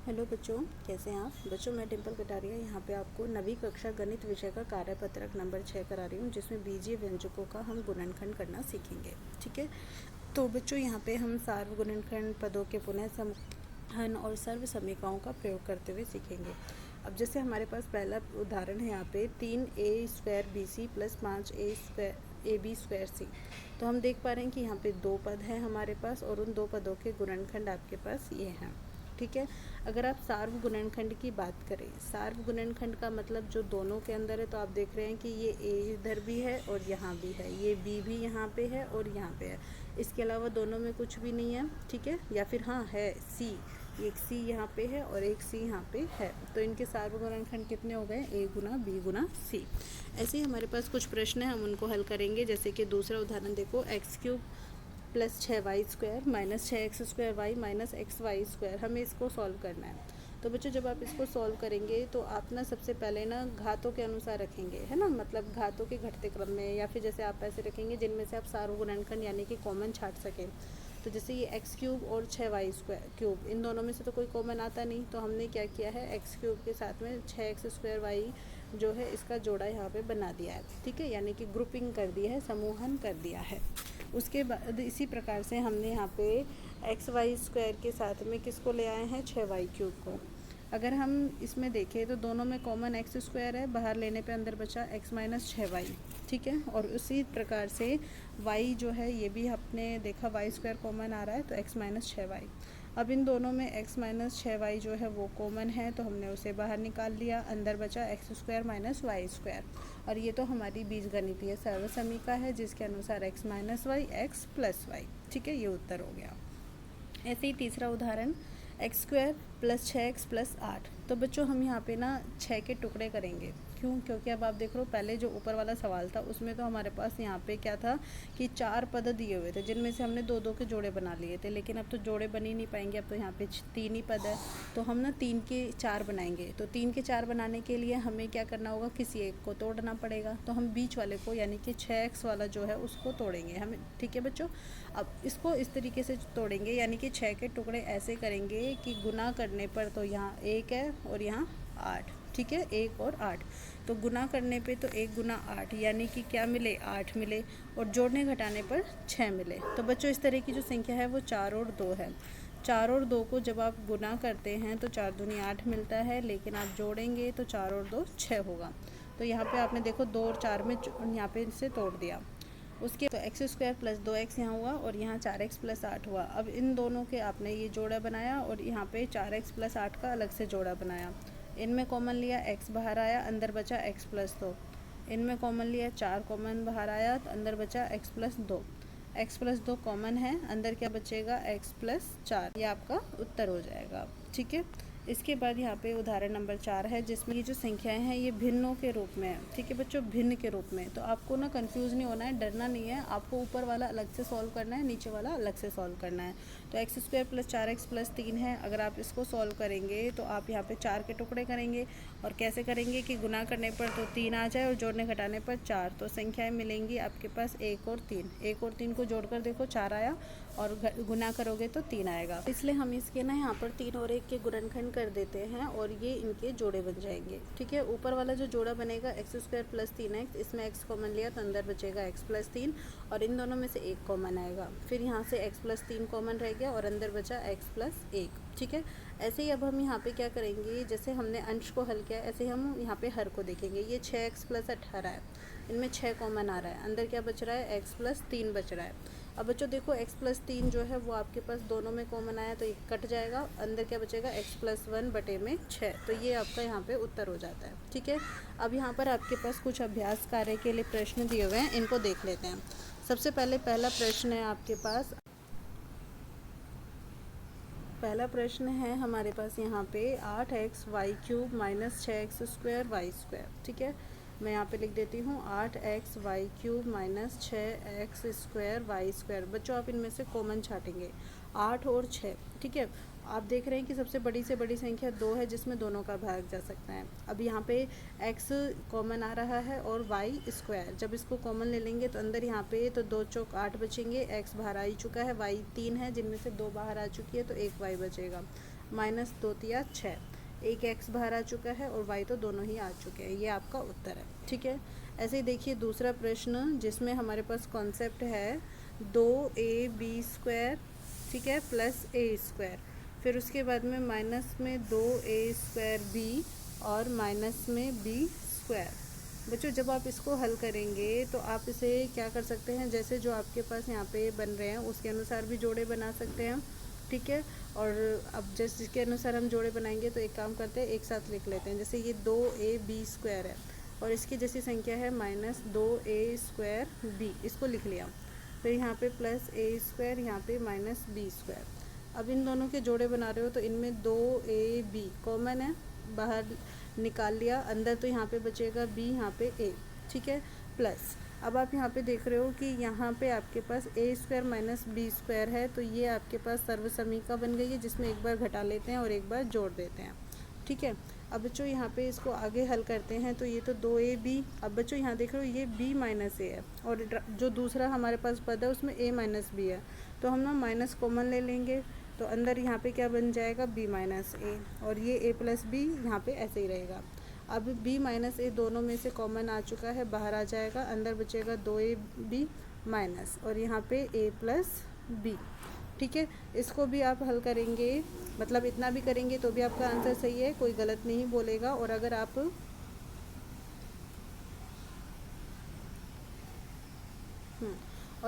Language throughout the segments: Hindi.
हेलो बच्चों, कैसे हैं आप बच्चों। मैं डिम्पल कटारिया यहाँ पे आपको नवी कक्षा गणित विषय का कार्यपत्रक नंबर 6 करा रही हूँ, जिसमें बीजीय व्यंजकों का हम गुणनखंड करना सीखेंगे। ठीक है, तो बच्चों यहाँ पे हम सार्वगुणनखंड, पदों के पुनः समूहन और सर्व समीकरणों का प्रयोग करते हुए सीखेंगे। अब जैसे हमारे पास पहला उदाहरण है यहाँ पे 3a² BC + 5a² AB² C। तो हम देख पा रहे हैं कि यहाँ पे दो पद हैं हमारे पास और उन दो पदों के गुणनखंड आपके पास ये हैं। ठीक है, अगर आप सार्वगुणनखंड की बात करें, सार्वगुणनखंड का मतलब जो दोनों के अंदर है, तो आप देख रहे हैं कि ये ए इधर भी है और यहाँ भी है, ये बी भी यहाँ पे है और यहाँ पे है। इसके अलावा दोनों में कुछ भी नहीं है। ठीक है, या फिर हाँ है सी, एक सी यहाँ पे है और एक सी यहाँ पे है। तो इनके सार्वगुणनखंड कितने हो गए? a गुना b गुना सी। ऐसे ही हमारे पास कुछ प्रश्न हैं, हम उनको हल करेंगे। जैसे कि दूसरा उदाहरण देखो, x³ + 6y² - 6x² y - xy²। हमें इसको सॉल्व करना है। तो बच्चों जब आप इसको सॉल्व करेंगे तो आप ना सबसे पहले ना घातों के अनुसार रखेंगे, है ना, मतलब घातों के घटते क्रम में, या फिर जैसे आप ऐसे रखेंगे जिनमें से आप सार्वगुणनखंड यानी कि कॉमन छांट सकें। तो जैसे ये x³ और 6y³, इन दोनों में से तो कोई कॉमन आता नहीं, तो हमने क्या किया है, x³ के साथ में 6x² y जो है इसका जोड़ा यहाँ पे बना दिया है। ठीक है, यानी कि ग्रुपिंग कर दी है, समूहन कर दिया है। उसके बाद इसी प्रकार से हमने यहाँ पे xy² के साथ में किसको ले आए हैं, 6y³ को। अगर हम इसमें देखें तो दोनों में कॉमन x² है, बाहर लेने पे अंदर बचा x - 6y। ठीक है, और उसी प्रकार से y जो है ये भी आपने देखा y² कॉमन आ रहा है, तो x - 6y। अब इन दोनों में x - 6y जो है वो कॉमन है, तो हमने उसे बाहर निकाल लिया, अंदर बचा x² - y²। और ये तो हमारी बीजगणितीय सर्व समीका है, जिसके अनुसार x - y x + y। ठीक है, ये उत्तर हो गया। ऐसे ही तीसरा उदाहरण x² + 6x + 8। तो बच्चों हम यहाँ पे ना 6 के टुकड़े करेंगे। क्यों? क्योंकि अब आप देख रहे हो, पहले जो ऊपर वाला सवाल था उसमें तो हमारे पास यहाँ पे क्या था कि 4 पद दिए हुए थे, जिनमें से हमने 2-2 के जोड़े बना लिए थे। लेकिन अब तो जोड़े बन ही नहीं पाएंगे, अब तो यहाँ पे 3 ही पद है, तो हम ना 3 के 4 बनाएंगे। तो 3 के 4 बनाने के लिए हमें क्या करना होगा, किसी एक को तोड़ना पड़ेगा। तो हम बीच वाले को, यानी कि 6x वाला जो है उसको तोड़ेंगे हमें। ठीक है बच्चों, अब इसको इस तरीके से तोड़ेंगे, यानी कि 6 के टुकड़े ऐसे करेंगे कि गुना करने पर तो यहाँ 1 है और यहाँ 8। ठीक है, 1 और 8, तो गुना करने पे तो 1 गुना 8, यानी कि क्या मिले, 8 मिले, और जोड़ने घटाने पर 6 मिले। तो बच्चों इस तरह की जो संख्या है वो 4 और 2 है। 4 और 2 को जब आप गुना करते हैं तो 4 दूनी 8 मिलता है, लेकिन आप जोड़ेंगे तो 4 और 2 6 होगा। तो यहाँ पे आपने देखो 2 और 4 में यहाँ पे इसे तोड़ दिया। उसके तो x² + 2x यहाँ हुआ और यहाँ 4x + 8 हुआ। अब इन दोनों के आपने ये जोड़ा बनाया और यहाँ पे 4x + 8 का अलग से जोड़ा बनाया। इनमें कॉमन लिया, x बाहर आया, अंदर बचा x + 2। इनमें कॉमन लिया, 4 कॉमन बाहर आया, तो अंदर बचा x + 2। x + 2 कॉमन है, अंदर क्या बचेगा, x + 4। ये आपका उत्तर हो जाएगा। ठीक है, इसके बाद यहाँ पे उदाहरण नंबर 4 है, जिसमें ये जो संख्याएं हैं ये भिन्नों के रूप में है। ठीक है बच्चों, भिन्न के रूप में। तो आपको ना कंफ्यूज नहीं होना है, डरना नहीं है। आपको ऊपर वाला अलग से सॉल्व करना है, नीचे वाला अलग से सॉल्व करना है। तो x² + 4x + 3 है। अगर आप इसको सॉल्व करेंगे तो आप यहाँ पे 4 के टुकड़े करेंगे, और कैसे करेंगे कि गुना करने पर तो 3 आ जाए और जोड़ने घटाने पर 4। तो संख्याएँ मिलेंगी आपके पास 1 और 3। 1 और 3 को जोड़कर देखो 4 आया, और गुना करोगे तो 3 आएगा। इसलिए हम इसके ना यहाँ पर 3 और 1 के गुणनखंड कर देते हैं और ये इनके जोड़े बन जाएंगे। ठीक है, ऊपर वाला जो जोड़ा बनेगा x² + 3x, इसमें x कॉमन लिया तो अंदर बचेगा x + 3, और इन दोनों में से 1 कॉमन आएगा। फिर यहाँ से x + 3 कॉमन रह गया और अंदर बचा x + 1। ठीक है, ऐसे ही अब हम यहाँ पे क्या करेंगे, जैसे हमने अंश को हल किया, ऐसे हम यहाँ पे हर को देखेंगे। ये 6x + 18 है, इनमें 6 कॉमन आ रहा है, अंदर क्या बच रहा है, x + 3 बच रहा है। अब बच्चों देखो x + 3 जो है वो आपके पास दोनों में कॉमन आया, तो ये कट जाएगा, अंदर क्या बचेगा, x + 1/6। तो ये आपका यहाँ पे उत्तर हो जाता है। ठीक है, अब यहाँ पर आपके पास कुछ अभ्यास कार्य के लिए प्रश्न दिए हुए हैं, इनको देख लेते हैं। सबसे पहले पहला प्रश्न है आपके पास, पहला प्रश्न है हमारे पास यहाँ पे 8xy³ - 6x² y²। ठीक है, मैं यहाँ पे लिख देती हूँ 8xy³ - 6x² y²। बच्चों आप इनमें से कॉमन छाटेंगे, 8 और 6। ठीक है, आप देख रहे हैं कि सबसे बड़ी से बड़ी संख्या 2 है, जिसमें दोनों का भाग जा सकता है। अब यहाँ पे x कॉमन आ रहा है और y², जब इसको कॉमन ले लेंगे तो अंदर यहाँ पे तो 2 चौक 8 बचेंगे, x बाहर आ ही चुका है, y 3 है जिनमें से 2 बाहर आ चुकी है, तो 1 y बचेगा। माइनस 2 तिया 6, एक x बाहर आ चुका है और y तो दोनों ही आ चुके हैं। ये आपका उत्तर है। ठीक है, ऐसे ही देखिए दूसरा प्रश्न जिसमें हमारे पास कॉन्सेप्ट है 2ab², ठीक है, प्लस a², फिर उसके बाद में माइनस में 2a²b और माइनस में b²। बच्चों जब आप इसको हल करेंगे तो आप इसे क्या कर सकते हैं, जैसे जो आपके पास यहाँ पे बन रहे हैं उसके अनुसार भी जोड़े बना सकते हैं। ठीक है, और अब जैसे इसके अनुसार हम जोड़े बनाएंगे तो एक काम करते हैं, एक साथ लिख लेते हैं। जैसे ये 2ab² है और इसकी जैसी संख्या है माइनस 2a²b, इसको लिख लिया। फिर यहाँ पे प्लस a², यहाँ पे माइनस b²। अब इन दोनों के जोड़े बना रहे हो तो इनमें 2ab कॉमन है, बाहर निकाल लिया, अंदर तो यहाँ पे बचेगा b, यहाँ पे a। ठीक है, प्लस अब आप यहाँ पे देख रहे हो कि यहाँ पे आपके पास a² माइनस b² है, तो ये आपके पास सर्वसमीका बन गई है जिसमें एक बार घटा लेते हैं और एक बार जोड़ देते हैं। ठीक है, अब बच्चों यहाँ पे इसको आगे हल करते हैं तो ये तो 2ab, अब बच्चों यहाँ देख रहे हो ये b माइनस a है और जो दूसरा हमारे पास पद है उसमें a माइनस b है, तो हम ना माइनस कॉमन ले लेंगे तो अंदर यहाँ पे क्या बन जाएगा b माइनस a, और ये a प्लस b यहाँ पे ऐसे ही रहेगा। अब b माइनस a दोनों में से कॉमन आ चुका है, बाहर आ जाएगा, अंदर बचेगा 2ab माइनस और यहाँ पे a प्लस b। ठीक है, इसको भी आप हल करेंगे, मतलब इतना भी करेंगे तो भी आपका आंसर सही है, कोई गलत नहीं बोलेगा। और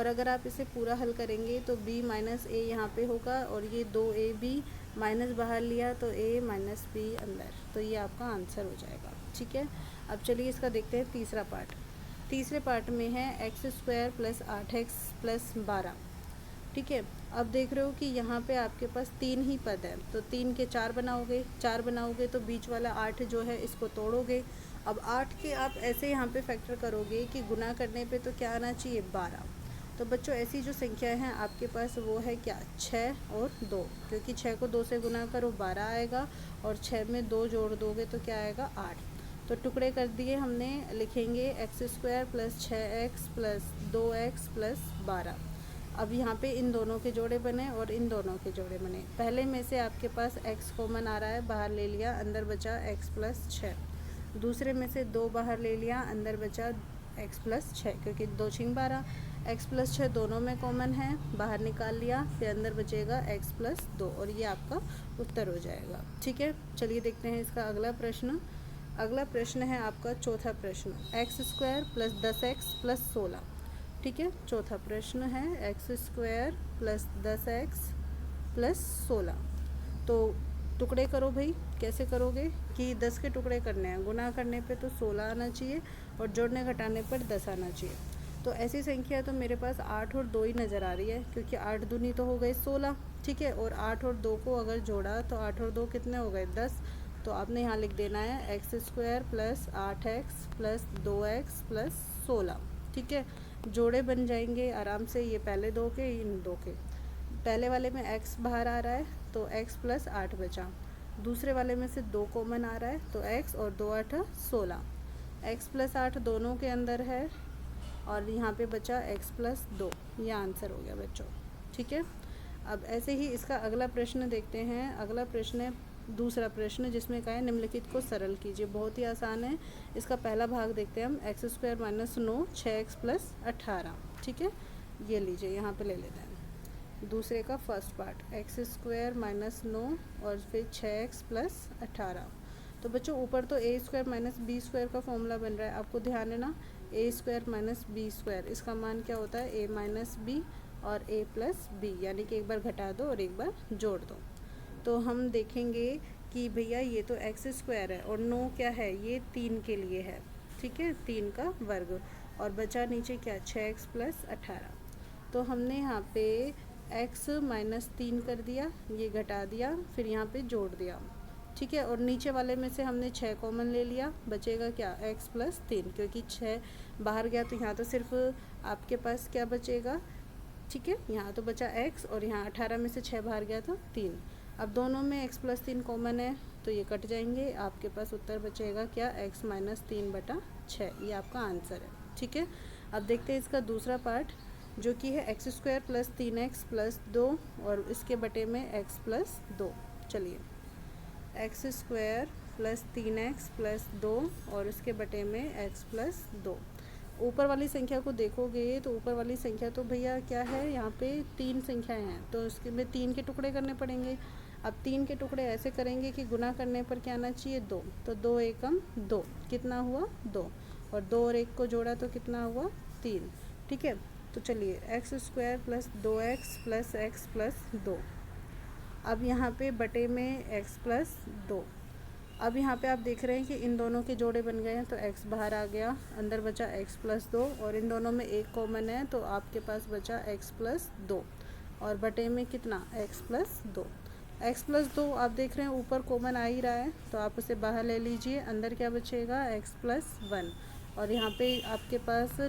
अगर आप इसे पूरा हल करेंगे तो b माइनस a यहाँ पे होगा और ये 2ab माइनस बाहर लिया तो a माइनस b अंदर, तो ये आपका आंसर हो जाएगा। ठीक है, अब चलिए इसका देखते हैं तीसरा पार्ट। तीसरे पार्ट में है x² प्लस 8x प्लस 12। ठीक है, अब देख रहे हो कि यहाँ पे आपके पास 3 ही पद है, तो 3 के 4 बनाओगे तो बीच वाला 8 जो है इसको तोड़ोगे। अब 8 के आप ऐसे यहाँ पे फैक्टर करोगे कि गुना करने पे तो क्या आना चाहिए 12। तो बच्चों ऐसी जो संख्या है आपके पास वो है क्या 6 और 2, क्योंकि 6 को 2 से गुना करो 12 आएगा और 6 में 2 जोड़ दोगे तो क्या आएगा 8। तो टुकड़े कर दिए हमने, लिखेंगे x² plus 6x plus 2x plus 12। अब यहाँ पे इन दोनों के जोड़े बने और इन दोनों के जोड़े बने। पहले में से आपके पास x कॉमन आ रहा है, बाहर ले लिया, अंदर बचा x प्लस 6। दूसरे में से 2 बाहर ले लिया, अंदर बचा x प्लस 6, क्योंकि 2 छिंग 12, x प्लस 6 दोनों में कॉमन है, बाहर निकाल लिया, फिर अंदर बचेगा x प्लस 2 और ये आपका उत्तर हो जाएगा। ठीक है, चलिए देखते हैं इसका अगला प्रश्न। अगला प्रश्न है आपका चौथा प्रश्न, x² प्लस 10x प्लस 16। ठीक है, चौथा प्रश्न है x² प्लस 10x प्लस 16। तो टुकड़े करो भाई, कैसे करोगे कि 10 के टुकड़े करने हैं, गुना करने पे तो 16 आना चाहिए और जोड़ने घटाने पर 10 आना चाहिए। तो ऐसी संख्या तो मेरे पास 8 और 2 ही नज़र आ रही है, क्योंकि 8 दूनी तो हो गए 16। ठीक है, और 8 और 2 को अगर जोड़ा तो 8 और 2 कितने हो गए 10। तो आपने यहाँ लिख देना है x² plus 8x plus 2x plus 16। ठीक है, जोड़े बन जाएंगे आराम से, ये पहले 2 के इन 2 के। पहले वाले में x बाहर आ रहा है तो x प्लस 8 बचा, दूसरे वाले में से 2 कॉमन आ रहा है तो x और 2 8 16, x प्लस 8 दोनों के अंदर है और यहाँ पे बचा x प्लस 2, ये आंसर हो गया बच्चों। ठीक है, अब ऐसे ही इसका अगला प्रश्न देखते हैं। अगला प्रश्न है दूसरा प्रश्न जिसमें कहा है निम्नलिखित को सरल कीजिए। बहुत ही आसान है, इसका पहला भाग देखते हैं हम, x² माइनस 9 6x प्लस 18। ठीक है, ये लीजिए यहाँ पे ले लेते हैं। दूसरे का फर्स्ट पार्ट x² माइनस 9 और फिर 6x प्लस 18। तो बच्चों ऊपर तो a² माइनस b² का फॉर्मूला बन रहा है, आपको ध्यान है ना, a² माइनस b², इसका मान क्या होता है a माइनस b और a प्लस b, यानी कि एक बार घटा दो और एक बार जोड़ दो। तो हम देखेंगे कि भैया ये तो x² है और 9 क्या है, ये 3 के लिए है। ठीक है, 3 का वर्ग, और बचा नीचे क्या 6x प्लस 18। तो हमने यहाँ पे x माइनस 3 कर दिया, ये घटा दिया, फिर यहाँ पे जोड़ दिया। ठीक है, और नीचे वाले में से हमने 6 कॉमन ले लिया, बचेगा क्या x प्लस 3, क्योंकि 6 बाहर गया तो यहाँ तो सिर्फ आपके पास क्या बचेगा। ठीक है, यहाँ तो बचा x और यहाँ 18 में से 6 बाहर गया तो 3। अब दोनों में x प्लस 3 कॉमन है तो ये कट जाएंगे, आपके पास उत्तर बचेगा क्या x माइनस 3/6, ये आपका आंसर है। ठीक है, अब देखते हैं इसका दूसरा पार्ट जो कि है x² प्लस 3x प्लस 2 और इसके बटे में x प्लस 2। चलिए x square plus 3x plus 2 और उसके बटे में x प्लस 2। ऊपर वाली संख्या को देखोगे तो ऊपर वाली संख्या तो भैया क्या है, यहाँ पे 3 संख्याएं हैं तो उसके में 3 के टुकड़े करने पड़ेंगे। अब 3 के टुकड़े ऐसे करेंगे कि गुना करने पर क्या आना चाहिए 2, तो 2 एकम 2, कितना हुआ 2, और 2 और 1 को जोड़ा तो कितना हुआ 3। ठीक है, तो चलिए x square plus 2x plus x plus 2। अब यहाँ पे बटे में x प्लस 2। अब यहाँ पे आप देख रहे हैं कि इन दोनों के जोड़े बन गए हैं तो x बाहर आ गया, अंदर बचा x प्लस 2 और इन दोनों में एक कॉमन है तो आपके पास बचा x प्लस 2 और बटे में कितना x प्लस 2। x प्लस 2 आप देख रहे हैं ऊपर कॉमन आ ही रहा है तो आप उसे बाहर ले लीजिए, अंदर क्या बचेगा x प्लस 1 और यहाँ पे आपके पास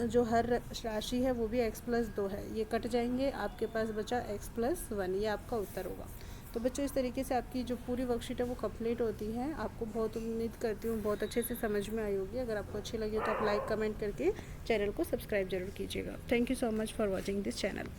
जो हर राशि है वो भी x प्लस 2 है, ये कट जाएंगे, आपके पास बचा x प्लस 1, ये आपका उत्तर होगा। तो बच्चों इस तरीके से आपकी जो पूरी वर्कशीट है वो कंप्लीट होती है। आपको बहुत उम्मीद करती हूँ बहुत अच्छे से समझ में आई होगी। अगर आपको अच्छी लगी तो आप लाइक कमेंट करके चैनल को सब्सक्राइब जरूर कीजिएगा। Thank you so much for watching this channel.